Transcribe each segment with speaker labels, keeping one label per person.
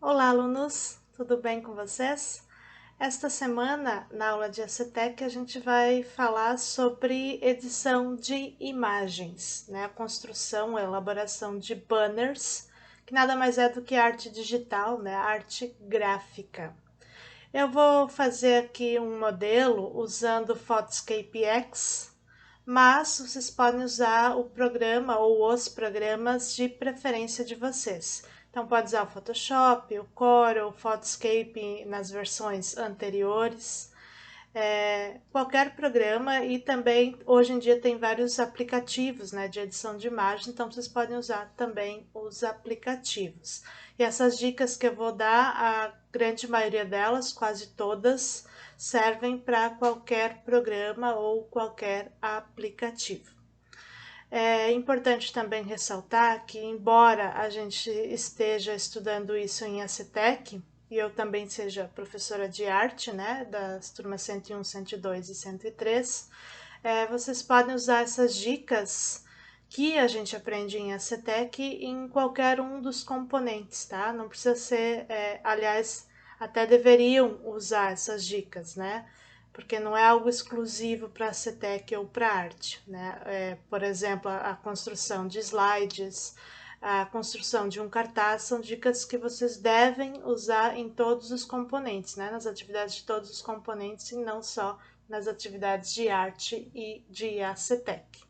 Speaker 1: Olá, alunos! Tudo bem com vocês? Esta semana, na aula de ACTEC, a gente vai falar sobre edição de imagens, né? A construção, a elaboração de banners, que nada mais é do que arte digital, né? Arte gráfica. Eu vou fazer aqui um modelo usando Photoscape X, mas vocês podem usar o programa ou os programas de preferência de vocês. Então pode usar o Photoshop, o Corel, o Photoscape nas versões anteriores, qualquer programa, e também hoje em dia tem vários aplicativos, né, de edição de imagem, então vocês podem usar também os aplicativos. E essas dicas que eu vou dar, a grande maioria delas, quase todas, servem para qualquer programa ou qualquer aplicativo. É importante também ressaltar que, embora a gente esteja estudando isso em ACTEC, e eu também seja professora de arte, né, das turmas 101, 102 e 103, vocês podem usar essas dicas que a gente aprende em ACTEC em qualquer um dos componentes, tá? Não precisa ser, aliás, até deveriam usar essas dicas, né? Porque não é algo exclusivo para a CETEC ou para a arte, né? Por exemplo, a construção de slides, a construção de um cartaz, são dicas que vocês devem usar em todos os componentes, né? Nas atividades de todos os componentes e não só nas atividades de arte e de ACTEC.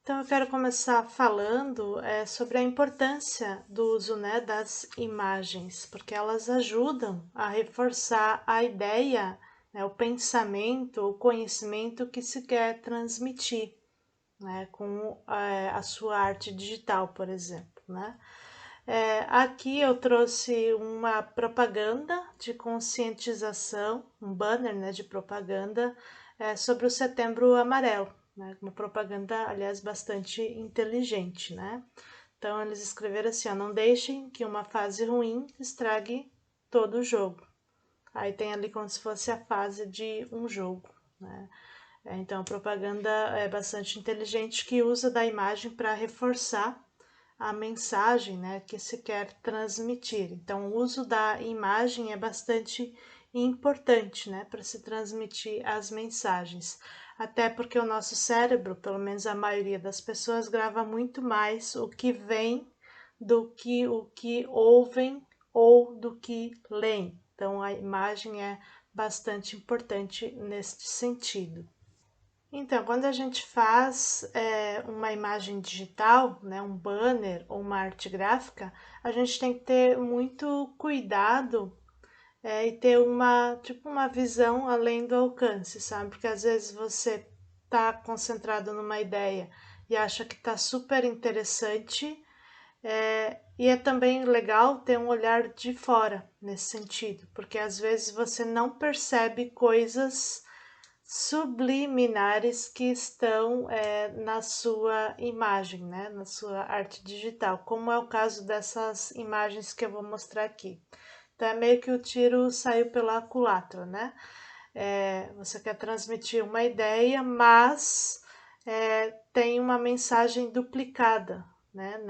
Speaker 1: Então eu quero começar falando sobre a importância do uso, né, das imagens, porque elas ajudam a reforçar a ideia, né, o pensamento, o conhecimento que se quer transmitir, né, com a sua arte digital, por exemplo, né? Aqui eu trouxe uma propaganda de conscientização, um banner, né, de propaganda sobre o Setembro Amarelo, né, uma propaganda, aliás, bastante inteligente, né? Então eles escreveram assim, ó, não deixem que uma fase ruim estrague todo o jogo. Aí tem ali como se fosse a fase de um jogo, né? Então a propaganda é bastante inteligente, que usa da imagem para reforçar a mensagem, né, que se quer transmitir. Então, o uso da imagem é bastante importante, né, para se transmitir as mensagens. Até porque o nosso cérebro, pelo menos a maioria das pessoas, grava muito mais o que vem do que o que ouvem ou do que leem. Então, a imagem é bastante importante neste sentido. Então, quando a gente faz uma imagem digital, né, um banner ou uma arte gráfica, a gente tem que ter muito cuidado e ter uma visão além do alcance, sabe? Porque às vezes você está concentrado numa ideia e acha que está super interessante, e é também legal ter um olhar de fora nesse sentido, porque às vezes você não percebe coisas subliminares que estão na sua imagem, né, na sua arte digital, como é o caso dessas imagens que eu vou mostrar aqui. Então é meio que o tiro saiu pela culatra, né? Você quer transmitir uma ideia, mas tem uma mensagem duplicada, né?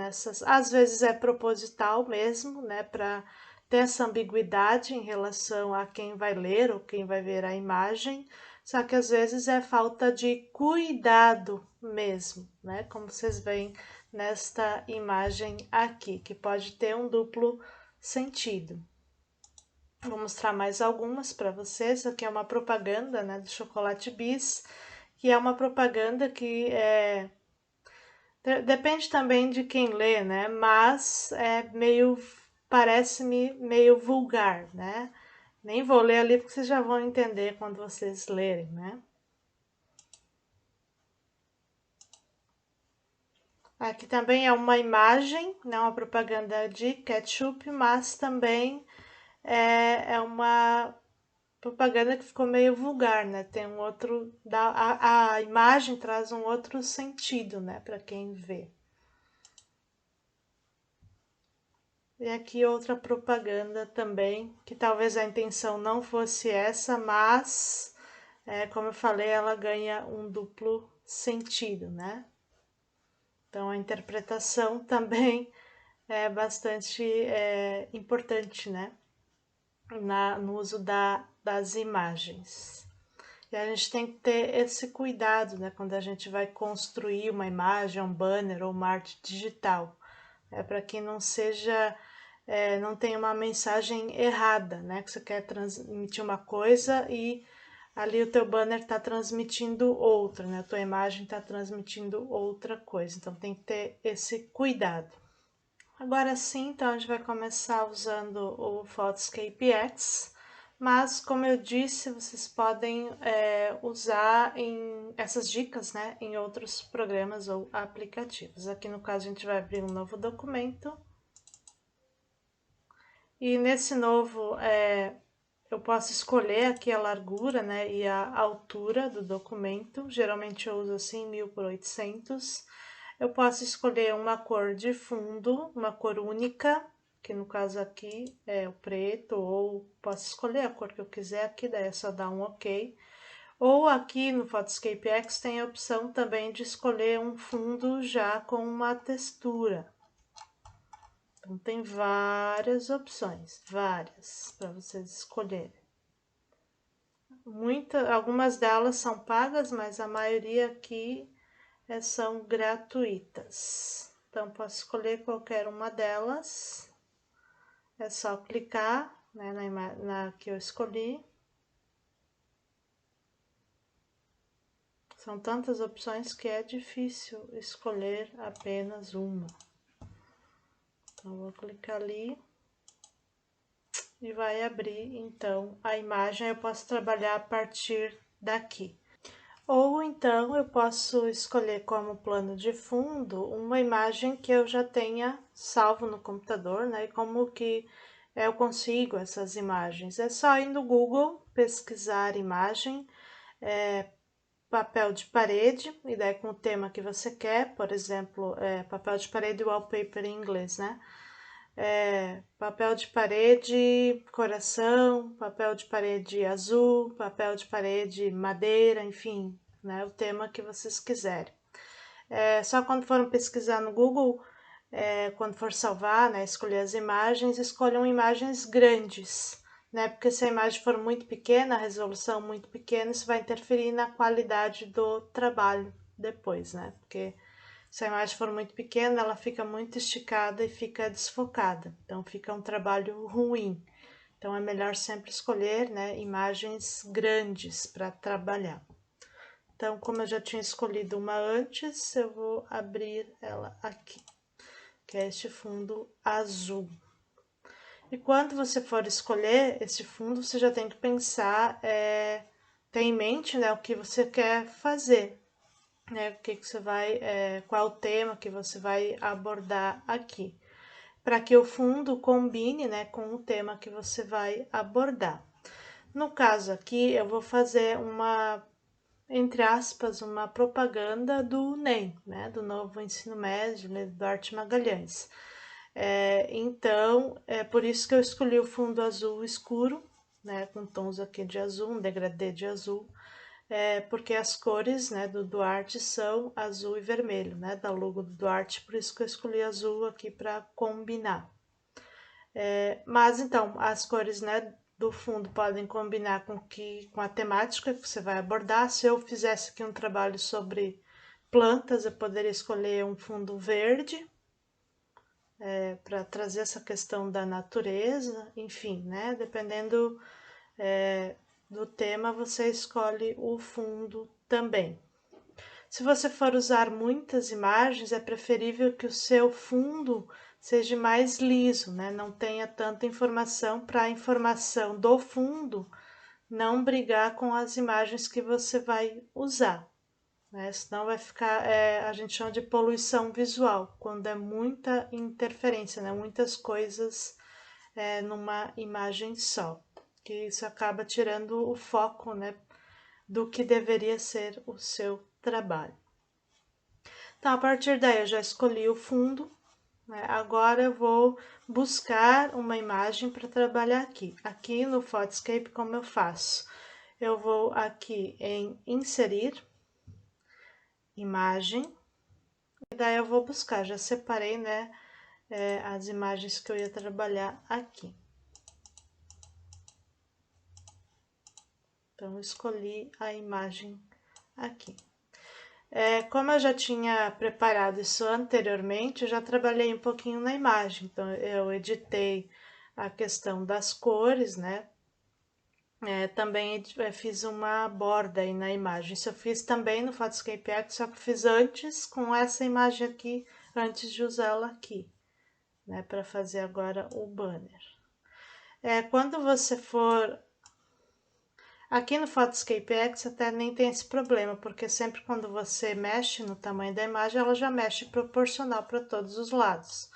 Speaker 1: Às vezes é proposital mesmo, né? Para ter essa ambiguidade em relação a quem vai ler ou quem vai ver a imagem, só que às vezes é falta de cuidado mesmo, né? Como vocês veem nesta imagem aqui, que pode ter um duplo sentido. Vou mostrar mais algumas para vocês. Aqui é uma propaganda, né, do Chocolate Bis, que é uma propaganda que depende também de quem lê, né? Mas parece-me meio vulgar, né? Nem vou ler ali porque vocês já vão entender quando vocês lerem, né? Aqui também é uma imagem, não uma propaganda de ketchup, mas também é uma propaganda que ficou meio vulgar, né? Tem um outro, a imagem traz um outro sentido, né, para quem vê. E aqui outra propaganda também, que talvez a intenção não fosse essa, mas, como eu falei, ela ganha um duplo sentido, né? Então a interpretação também é bastante importante, né? No uso das imagens. E a gente tem que ter esse cuidado, né? Quando a gente vai construir uma imagem, um banner ou uma arte digital. Para que não seja, não tenha uma mensagem errada, né? Que você quer transmitir uma coisa e ali o teu banner está transmitindo outra, né? A tua imagem está transmitindo outra coisa. Então tem que ter esse cuidado. Agora sim, então a gente vai começar usando o Photoscape X, mas como eu disse, vocês podem usar essas dicas, né, em outros programas ou aplicativos. Aqui no caso a gente vai abrir um novo documento e nesse novo eu posso escolher aqui a largura, né, e a altura do documento. Geralmente eu uso assim 1000 por 800. Eu posso escolher uma cor de fundo, uma cor única, que no caso aqui é o preto, ou posso escolher a cor que eu quiser aqui, daí é só dar um OK. Ou aqui no Photoscape X tem a opção também de escolher um fundo já com uma textura. Então tem várias opções, várias, para vocês escolherem. Algumas delas são pagas, mas a maioria aqui são gratuitas. Então, posso escolher qualquer uma delas. É só clicar, né, na que eu escolhi. São tantas opções que é difícil escolher apenas uma. Então, vou clicar ali e vai abrir, então, a imagem. Eu posso trabalhar a partir daqui. Ou então eu posso escolher como plano de fundo uma imagem que eu já tenha salvo no computador, né? E como que eu consigo essas imagens? É só ir no Google, pesquisar imagem, papel de parede, e daí com o tema que você quer, por exemplo, papel de parede wallpaper em inglês, né? Papel de parede coração, papel de parede azul, papel de parede madeira, enfim, né, o tema que vocês quiserem. Só quando foram pesquisar no Google, quando for salvar, né, escolher as imagens, escolham imagens grandes, né, porque se a imagem for muito pequena, a resolução muito pequena, isso vai interferir na qualidade do trabalho depois, né, porque se a imagem for muito pequena, ela fica muito esticada e fica desfocada, então fica um trabalho ruim. Então é melhor sempre escolher, né, imagens grandes para trabalhar. Então, como eu já tinha escolhido uma antes, eu vou abrir ela aqui, que é este fundo azul. E quando você for escolher esse fundo, você já tem que pensar, ter em mente, né, o que você quer fazer, né, o que você vai, qual é o tema que você vai abordar aqui, para que o fundo combine, né, com o tema que você vai abordar. No caso aqui, eu vou fazer uma, entre aspas, uma propaganda do NEM, né, do Novo Ensino Médio, né, do Duarte Magalhães. Então, é por isso que eu escolhi o fundo azul escuro, né, com tons aqui de azul, um degradê de azul, porque as cores, né, do Duarte são azul e vermelho, né, da logo do Duarte, por isso que eu escolhi azul aqui para combinar. Mas então, as cores, né, do fundo podem combinar com a temática que você vai abordar. Se eu fizesse aqui um trabalho sobre plantas, eu poderia escolher um fundo verde, para trazer essa questão da natureza, enfim, né, dependendo do tema, você escolhe o fundo também. Se você for usar muitas imagens, é preferível que o seu fundo seja mais liso, né? Não tenha tanta informação, para a informação do fundo não brigar com as imagens que você vai usar, né? Senão vai ficar, a gente chama de poluição visual, quando é muita interferência, né? Muitas coisas numa imagem só, que isso acaba tirando o foco, né, do que deveria ser o seu trabalho. Então, a partir daí eu já escolhi o fundo, né? Agora eu vou buscar uma imagem para trabalhar aqui. Aqui no Photoscape, como eu faço? Eu vou aqui em inserir, imagem, e daí eu vou buscar, já separei, né, as imagens que eu ia trabalhar aqui. Então, eu escolhi a imagem aqui. Como eu já tinha preparado isso anteriormente, eu já trabalhei um pouquinho na imagem. Então, eu editei a questão das cores, né? Também fiz uma borda aí na imagem. Isso eu fiz também no Photoscape X, só que fiz antes com essa imagem aqui, antes de usá-la aqui, né? Para fazer agora o banner. Quando você for... Aqui no Photoscape X até nem tem esse problema, porque sempre quando você mexe no tamanho da imagem, ela já mexe proporcional para todos os lados.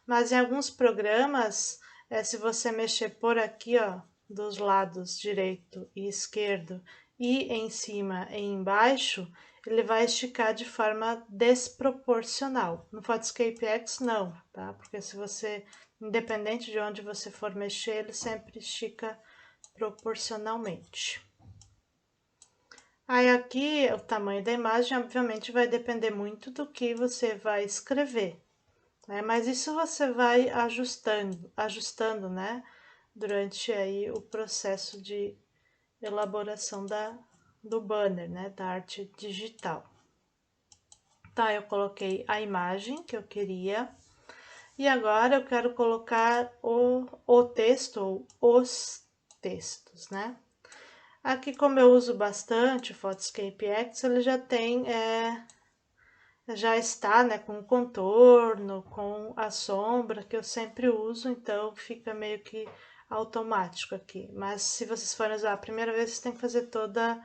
Speaker 1: Mas em alguns programas, se você mexer por aqui, ó, dos lados direito e esquerdo, e em cima e embaixo, ele vai esticar de forma desproporcional. No Photoscape X não, tá? Porque se você, independente de onde você for mexer, ele sempre estica proporcionalmente. Aí aqui o tamanho da imagem obviamente vai depender muito do que você vai escrever, né? Mas isso você vai ajustando, né? Durante aí o processo de elaboração do banner, né? Da arte digital. Tá, eu coloquei a imagem que eu queria. E agora eu quero colocar o texto ou os textos, né? Aqui, como eu uso bastante o Photoscape X, ele já tem, já está, né, com o contorno, com a sombra, que eu sempre uso, então fica meio que automático aqui. Mas se vocês forem usar a primeira vez, vocês têm que fazer toda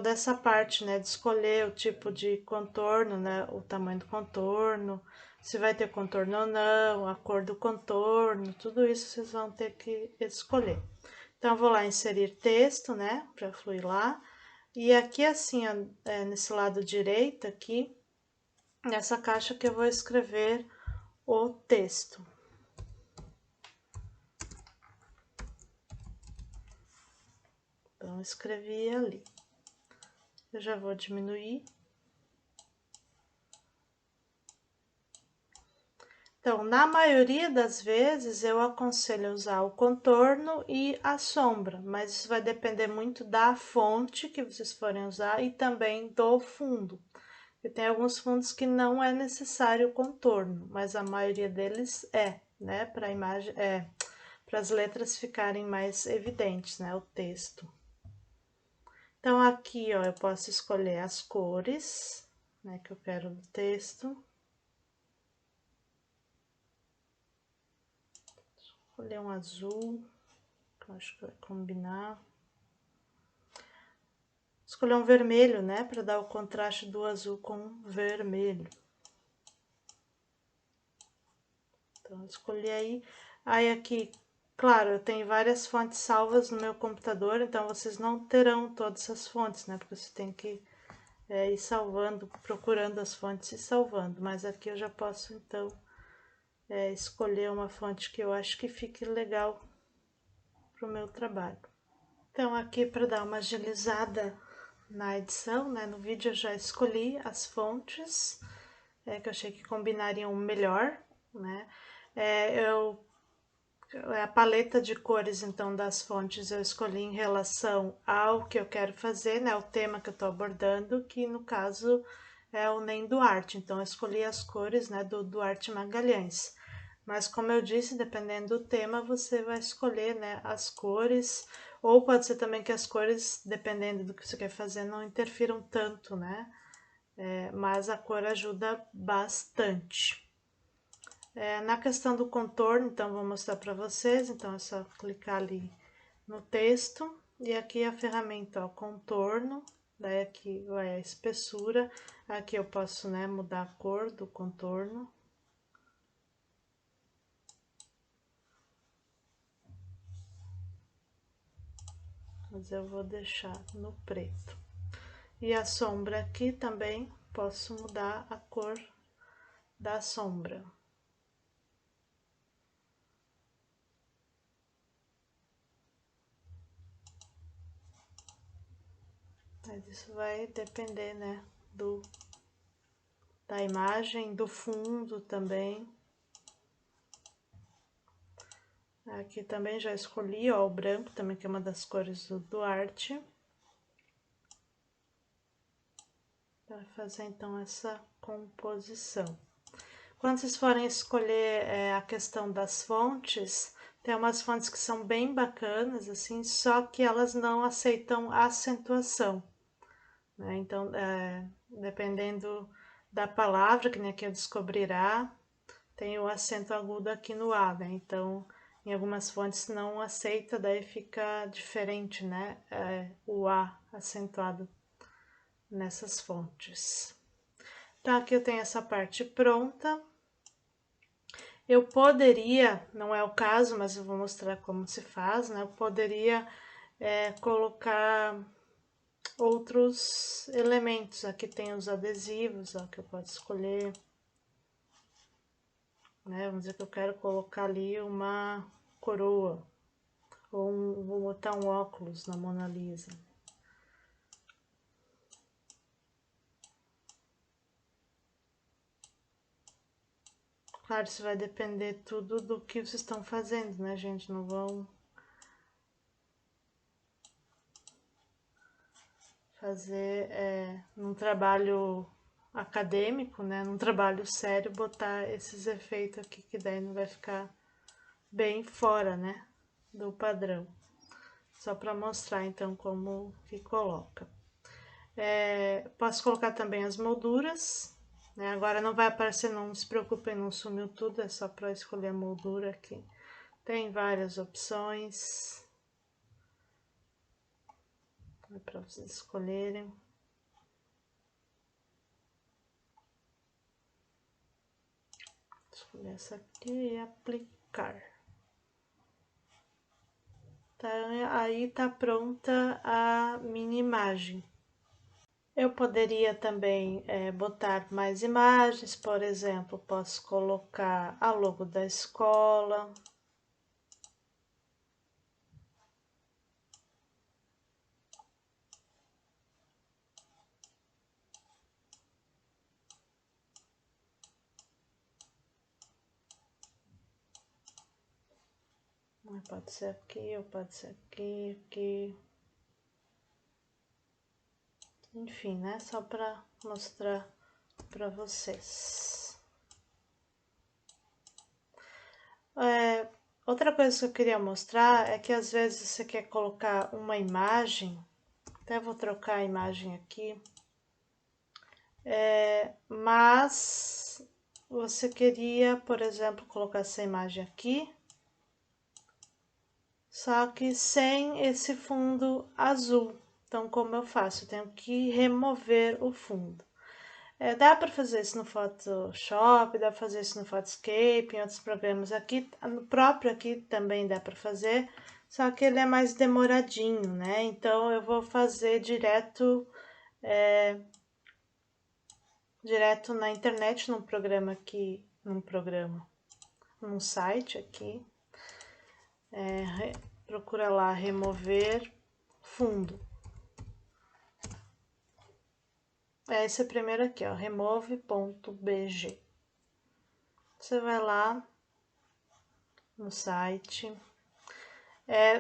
Speaker 1: essa parte, né, de escolher o tipo de contorno, né, o tamanho do contorno, se vai ter contorno ou não, a cor do contorno, tudo isso vocês vão ter que escolher. Então, eu vou lá inserir texto, né, para fluir lá. E aqui assim, ó, nesse lado direito aqui, nessa caixa que eu vou escrever o texto. Então, eu escrevi ali. Eu já vou diminuir. Então, na maioria das vezes, eu aconselho usar o contorno e a sombra, mas isso vai depender muito da fonte que vocês forem usar e também do fundo. E tem alguns fundos que não é necessário o contorno, mas a maioria deles né, para a imagem, para as letras ficarem mais evidentes, né, o texto. Então, aqui, ó, eu posso escolher as cores, né, que eu quero no texto. Escolher um azul, que eu acho que vai combinar. Escolher um vermelho, né, para dar o contraste do azul com o vermelho. Então, escolhi aí. Aí aqui, claro, eu tenho várias fontes salvas no meu computador, então vocês não terão todas as fontes, né, porque você tem que ir salvando, procurando as fontes e salvando. Mas aqui eu já posso, então, escolher uma fonte que eu acho que fique legal para o meu trabalho. Então, aqui para dar uma agilizada na edição, né, no vídeo eu já escolhi as fontes que eu achei que combinariam melhor, né. A paleta de cores, então, das fontes eu escolhi em relação ao que eu quero fazer, né, o tema que eu tô abordando, que no caso é o Ney Duarte, então eu escolhi as cores, né, do Duarte Magalhães. Mas como eu disse, dependendo do tema, você vai escolher, né, as cores, ou pode ser também que as cores, dependendo do que você quer fazer, não interfiram tanto, né, mas a cor ajuda bastante. Na questão do contorno, então, vou mostrar para vocês, então é só clicar ali no texto, e aqui a ferramenta, ó, contorno, daí aqui vai a espessura, aqui eu posso, né, mudar a cor do contorno. Mas eu vou deixar no preto. E a sombra aqui também, posso mudar a cor da sombra. Mas isso vai depender, né, do da imagem, do fundo também. Aqui também já escolhi, ó, o branco também, que é uma das cores do Duarte. Para fazer, então, essa composição. Quando vocês forem escolher a questão das fontes, tem umas fontes que são bem bacanas, assim, só que elas não aceitam acentuação, né? Então, dependendo da palavra, que nem aqui eu descobrirá, tem o acento agudo aqui no A, né? Então, em algumas fontes não aceita, daí fica diferente, né? O A acentuado nessas fontes. Então, aqui eu tenho essa parte pronta. Eu poderia, não é o caso, mas eu vou mostrar como se faz, né? Eu poderia colocar outros elementos. Aqui tem os adesivos, ó, que eu posso escolher. Né? Vamos dizer que eu quero colocar ali uma coroa, ou vou botar um óculos na Mona Lisa. Claro, isso vai depender tudo do que vocês estão fazendo, né, gente? Não vão fazer num trabalho acadêmico, né? Num trabalho sério, botar esses efeitos aqui, que daí não vai ficar bem fora, né? Do padrão. Só para mostrar, então, como que coloca. Posso colocar também as molduras, né? Agora não vai aparecer, não se preocupem, não sumiu tudo, é só para escolher a moldura aqui. Tem várias opções para vocês escolherem. Escolher essa aqui e aplicar. Tá, aí tá pronta a minha imagem. Eu poderia também botar mais imagens, por exemplo, posso colocar a logo da escola. Pode ser aqui, ou pode ser aqui, aqui. Enfim, né? Só para mostrar para vocês. Outra coisa que eu queria mostrar é que às vezes você quer colocar uma imagem, até vou trocar a imagem aqui, mas você queria, por exemplo, colocar essa imagem aqui, só que sem esse fundo azul. Então, como eu faço? Eu tenho que remover o fundo. Dá para fazer isso no Photoshop, dá para fazer isso no Photoscape, em outros programas aqui, no próprio aqui também dá para fazer, só que ele é mais demoradinho, né? Então eu vou fazer direto na internet, num site aqui, procura lá remover fundo. Esse é primeiro aqui, ó, remove.bg. Você vai lá no site,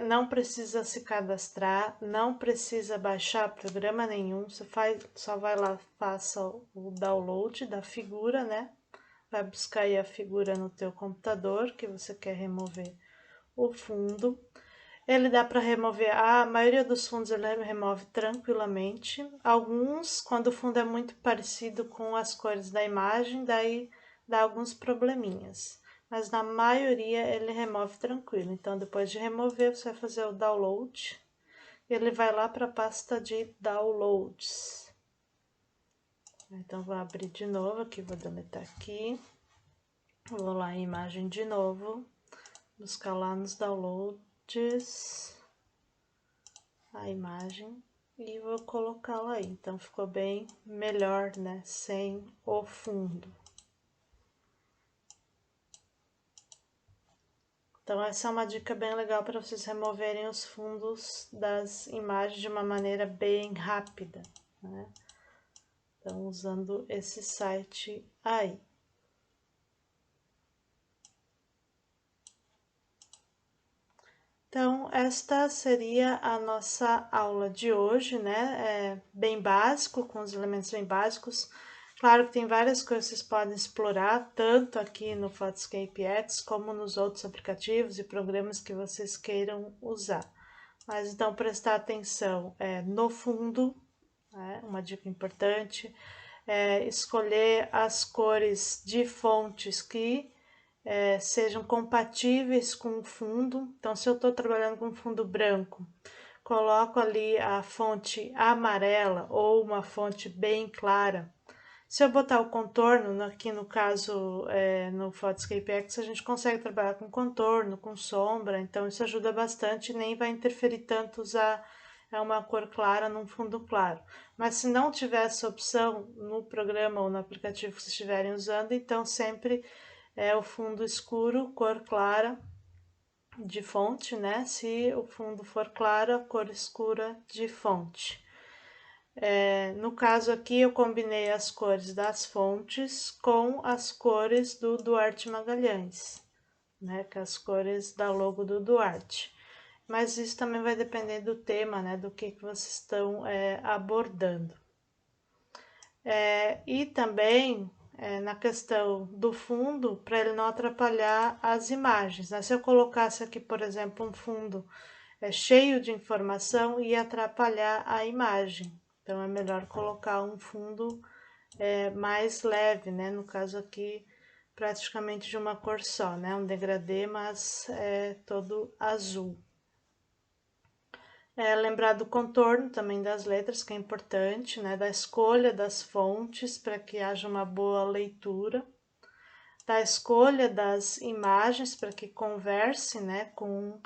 Speaker 1: não precisa se cadastrar, não precisa baixar programa nenhum, você só vai lá, faça o download da figura, né? Vai buscar aí a figura no teu computador que você quer remover o fundo. Ele dá para remover, a maioria dos fundos ele remove tranquilamente. Alguns, quando o fundo é muito parecido com as cores da imagem, daí dá alguns probleminhas. Mas na maioria ele remove tranquilo. Então, depois de remover, você vai fazer o download. Ele vai lá para a pasta de downloads. Então, vou abrir de novo aqui, vou deletar aqui. Vou lá em imagem de novo, buscar lá nos downloads a imagem e vou colocá-la aí. Então, ficou bem melhor, né? Sem o fundo. Então, essa é uma dica bem legal para vocês removerem os fundos das imagens de uma maneira bem rápida, né? Então, usando esse site aí. Então, esta seria a nossa aula de hoje, né? Bem básico, com os elementos bem básicos. Claro que tem várias coisas que vocês podem explorar, tanto aqui no Photoscape X, como nos outros aplicativos e programas que vocês queiram usar. Mas então, prestar atenção no fundo, né? Uma dica importante, escolher as cores de fontes que sejam compatíveis com o fundo. Então, se eu estou trabalhando com fundo branco, coloco ali a fonte amarela ou uma fonte bem clara. Se eu botar o contorno, aqui no caso no Photoscape X, a gente consegue trabalhar com contorno, com sombra, então isso ajuda bastante e nem vai interferir tanto usar uma cor clara num fundo claro. Mas se não tiver essa opção no programa ou no aplicativo que vocês estiverem usando, então sempre o fundo escuro, cor clara de fonte, né? Se o fundo for claro, a cor escura de fonte. No caso aqui, eu combinei as cores das fontes com as cores do Duarte Magalhães, né? Que é as cores da logo do Duarte. Mas isso também vai depender do tema, né? Do que vocês estão abordando. E também na questão do fundo, para ele não atrapalhar as imagens, né? Se eu colocasse aqui, por exemplo, um fundo cheio de informação, ia atrapalhar a imagem. Então, é melhor colocar um fundo mais leve, né? No caso aqui, praticamente de uma cor só, né? Um degradê, mas todo azul. Lembrar do contorno também das letras, que é importante, né? Da escolha das fontes para que haja uma boa leitura, da escolha das imagens para que converse, né? Com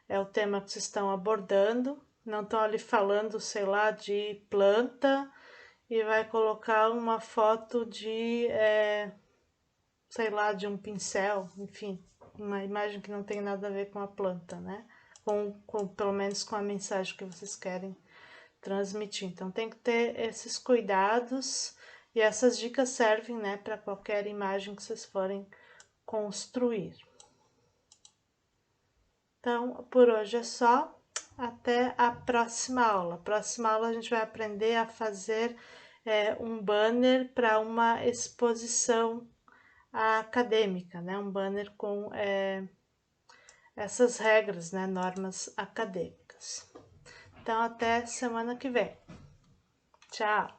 Speaker 1: o tema que vocês estão abordando. Não estão ali falando, sei lá, de planta e vai colocar uma foto de, sei lá, de um pincel, enfim, uma imagem que não tem nada a ver com a planta, né? Pelo menos com a mensagem que vocês querem transmitir. Então, tem que ter esses cuidados e essas dicas servem, né, para qualquer imagem que vocês forem construir. Então, por hoje é só. Até a próxima aula. Próxima aula a gente vai aprender a fazer um banner para uma exposição acadêmica, né? Um banner com essas regras, né? Normas acadêmicas. Então, até semana que vem. Tchau!